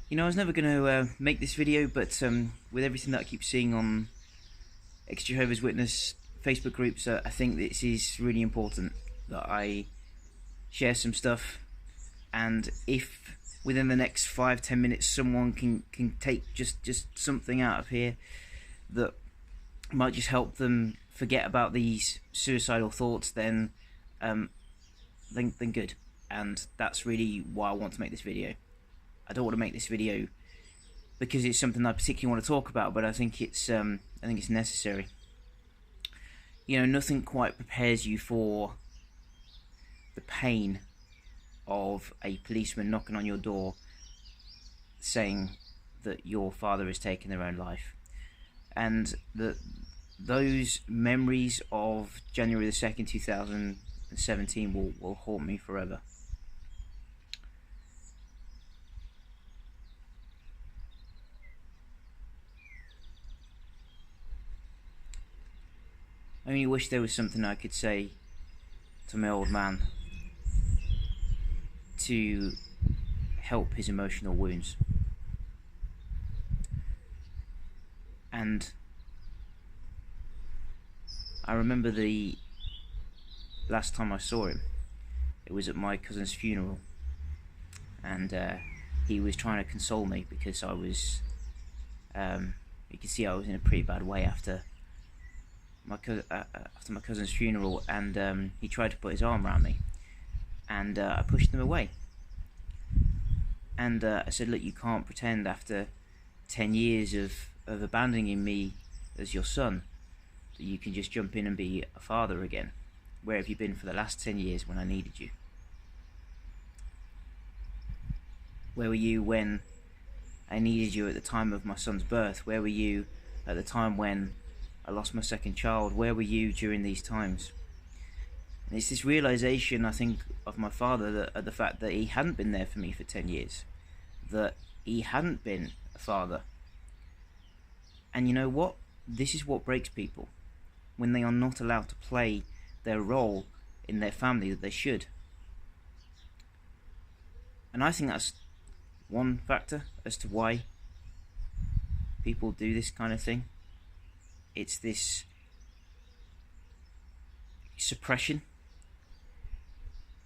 You know, I was never going to make this video, but with everything that I keep seeing on ex-Jehovah's Witness Facebook groups, I think this is really important that I share some stuff. And if within the next 5-10 minutes someone can take just something out of here that might just help them forget about these suicidal thoughts, then good. And that's really why I want to make this video. I don't want to make this video because it's something I particularly want to talk about, but I think it's necessary. You know, nothing quite prepares you for the pain of a policeman knocking on your door saying that your father has taken their own life, and those memories of January the 2nd, 2017 will haunt me forever. I only wish there was something I could say to my old man to help his emotional wounds. And I remember the last time I saw him, it was at my cousin's funeral, and he was trying to console me because I was, you could see I was in a pretty bad way after my cousin's funeral, and he tried to put his arm around me, and I pushed him away. And I said, look, you can't pretend after 10 years of abandoning me as your son that you can just jump in and be a father again. Where have you been for the last 10 years when I needed you? Where were you when I needed you at the time of my son's birth? Where were you at the time when I lost my second child? Where were you during these times? And it's this realization, I think, of my father, that the fact that he hadn't been there for me for 10 years, that he hadn't been a father. And you know what? This is what breaks people, when they are not allowed to play their role in their family that they should. And I think that's one factor as to why people do this kind of thing. It's this suppression.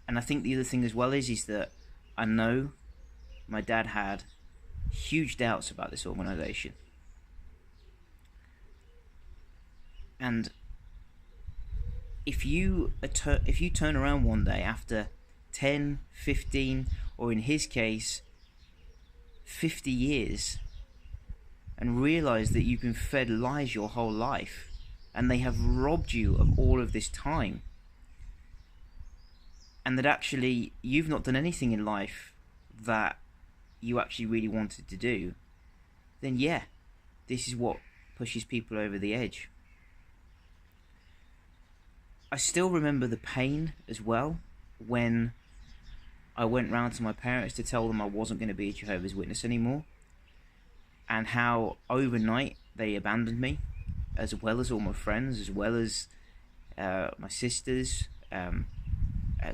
And I think the other thing as well is that I know my dad had huge doubts about this organisation. And if you turn around one day after 10, 15, or in his case 50 years and realise that you've been fed lies your whole life and they have robbed you of all of this time, and that actually you've not done anything in life that you actually really wanted to do, then yeah, this is what pushes people over the edge. I still remember the pain as well when I went round to my parents to tell them I wasn't going to be a Jehovah's Witness anymore, and how overnight they abandoned me, as well as all my friends, as well as my sisters,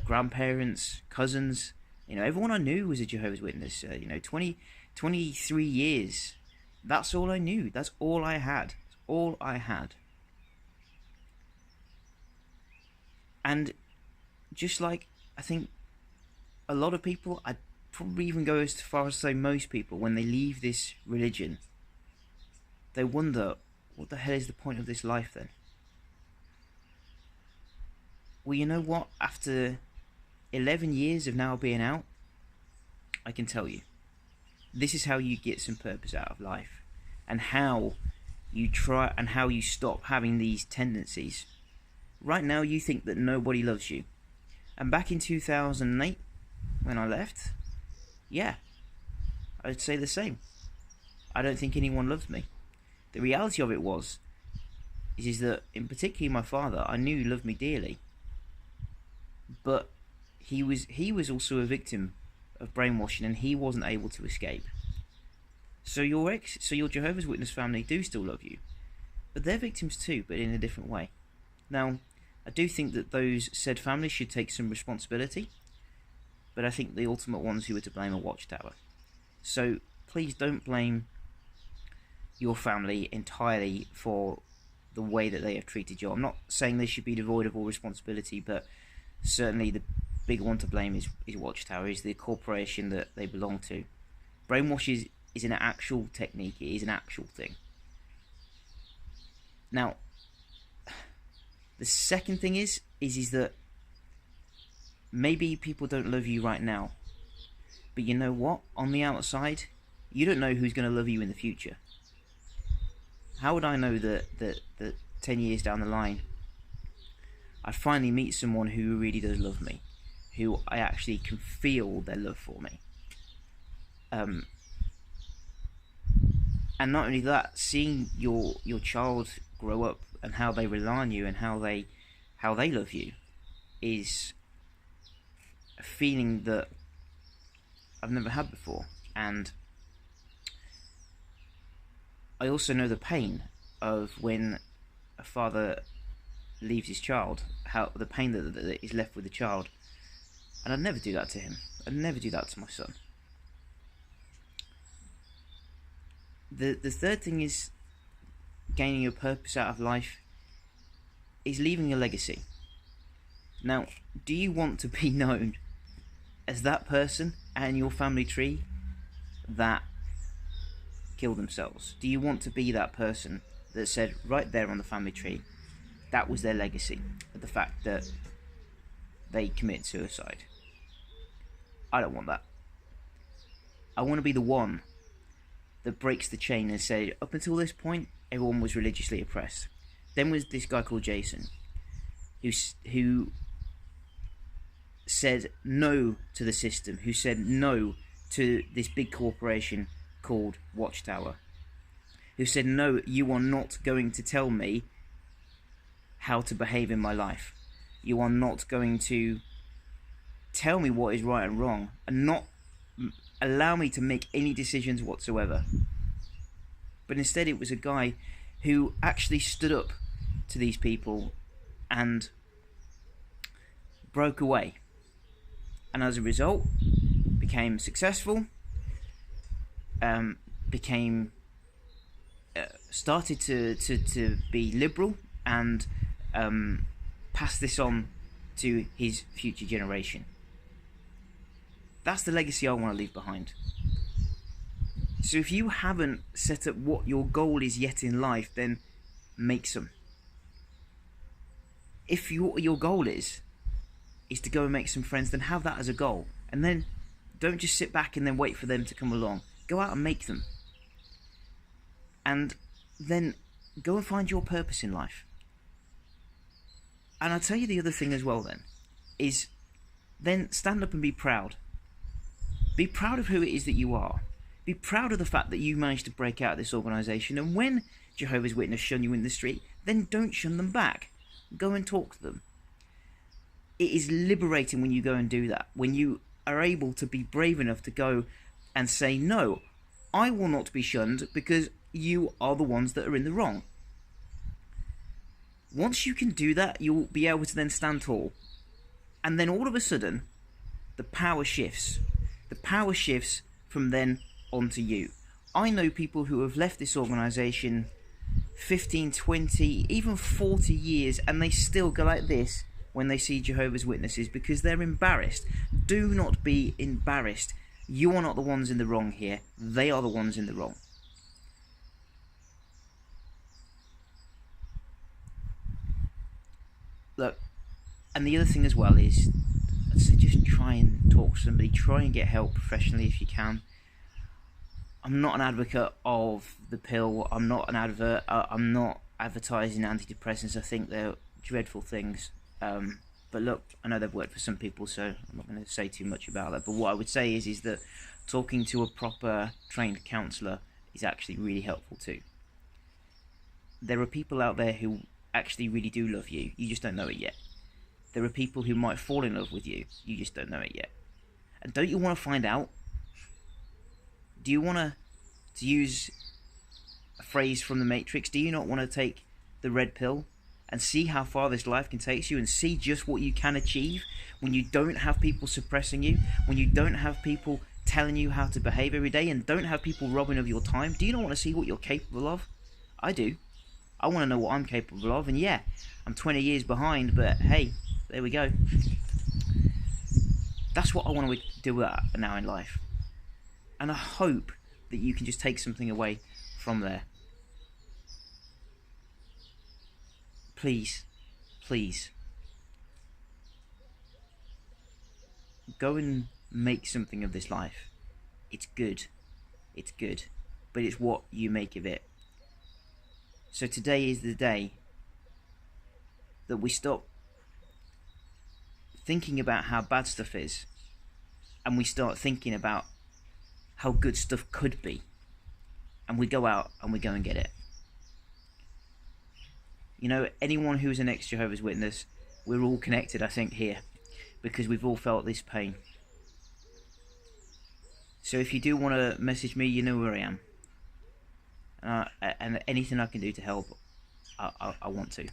grandparents, cousins. You know, everyone I knew was a Jehovah's Witness. 23 years. That's all I knew. That's all I had. That's all I had. And just like, I think a lot of people, I'd probably even go as far as to say most people, when they leave this religion, they wonder, what the hell is the point of this life then? Well, you know what? After 11 years of now being out, I can tell you, this is how you get some purpose out of life, and how you try and how you stop having these tendencies. Right now you think that nobody loves you, and back in 2008 when I left, yeah, I'd say the same. I don't think anyone loved me. The reality of it is that in particular my father, I knew he loved me dearly, but he was also a victim of brainwashing, and he wasn't able to escape. So your Jehovah's Witness family do still love you, but they're victims too, but in a different way. Now, I do think that those said families should take some responsibility, but I think the ultimate ones who are to blame are Watchtower. So please don't blame your family entirely for the way that they have treated you. I'm not saying they should be devoid of all responsibility, but certainly the big one to blame is Watchtower, is the corporation that they belong to. Brainwash is an actual technique. It is an actual thing. Now, the second thing is that maybe people don't love you right now, but you know what? On the outside, you don't know who's going to love you in the future. How would I know that 10 years down the line, I finally meet someone who really does love me, who I actually can feel their love for me? And not only that, seeing your child grow up and how they rely on you and how they love you is a feeling that I've never had before. And I also know the pain of when a father leaves his child, how the pain that is left with the child. And I'd never do that to him. I'd never do that to my son. The third thing is gaining your purpose out of life is leaving a legacy. Now, do you want to be known as that person and your family tree that killed themselves? Do you want to be that person that said right there on the family tree that was their legacy, the fact that they committed suicide? I don't want that. I want to be the one that breaks the chain and say, up until this point, everyone was religiously oppressed. Then was this guy called Jason, who said no to the system, who said no to this big corporation called Watchtower, who said, no, you are not going to tell me how to behave in my life. You are not going to tell me what is right and wrong, and not allow me to make any decisions whatsoever. But instead it was a guy who actually stood up to these people and broke away, and as a result became successful, started to be liberal, and passed this on to his future generation. That's the legacy I want to leave behind. So if you haven't set up what your goal is yet in life, then make some. If your goal is to go and make some friends, then have that as a goal. And then don't just sit back and then wait for them to come along. Go out and make them. And then go and find your purpose in life. And I'll tell you the other thing as well then, is then stand up and be proud. Be proud of who it is that you are. Be proud of the fact that you managed to break out of this organisation, and when Jehovah's Witnesses shun you in the street, then don't shun them back. Go and talk to them. It is liberating when you go and do that, when you are able to be brave enough to go and say, no, I will not be shunned because you are the ones that are in the wrong. Once you can do that, you'll be able to then stand tall. And then all of a sudden, the power shifts. The power shifts from then on to you. I know people who have left this organisation 15, 20, even 40 years, and they still go like this when they see Jehovah's Witnesses because they're embarrassed. Do not be embarrassed. You are not the ones in the wrong here. They are the ones in the wrong. Look, and the other thing as well is, so just try and talk to somebody, try and get help professionally if you can. I'm not an advocate of the pill. I'm not an advert. I'm not advertising antidepressants. I think they're dreadful things. But look, I know they've worked for some people, so I'm not going to say too much about that. But what I would say is that talking to a proper trained counsellor is actually really helpful too. There are people out there who actually really do love you. You just don't know it yet. There are people who might fall in love with you. You just don't know it yet. And don't you want to find out? Do you want to use a phrase from the Matrix? Do you not want to take the red pill and see how far this life can take you, and see just what you can achieve when you don't have people suppressing you, when you don't have people telling you how to behave every day, and don't have people robbing of your time? Do you not want to see what you're capable of? I do. I want to know what I'm capable of, and yeah, I'm 20 years behind, but hey, there we go. That's what I want to do now in life. And I hope that you can just take something away from there. Please, please, go and make something of this life. It's good. It's good. But it's what you make of it. So today is the day that we stop thinking about how bad stuff is, and we start thinking about how good stuff could be, and we go out and we go and get it. You know, anyone who's an ex-Jehovah's Witness, we're all connected, I think, here, because we've all felt this pain. So if you do want to message me, you know where I am. And anything I can do to help, I want to.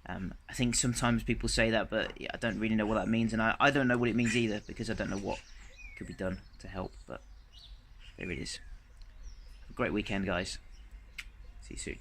I think sometimes people say that, but I don't really know what that means, and I don't know what it means either, because I don't know what could be done to help, but there it is. Have a great weekend, guys. See you soon.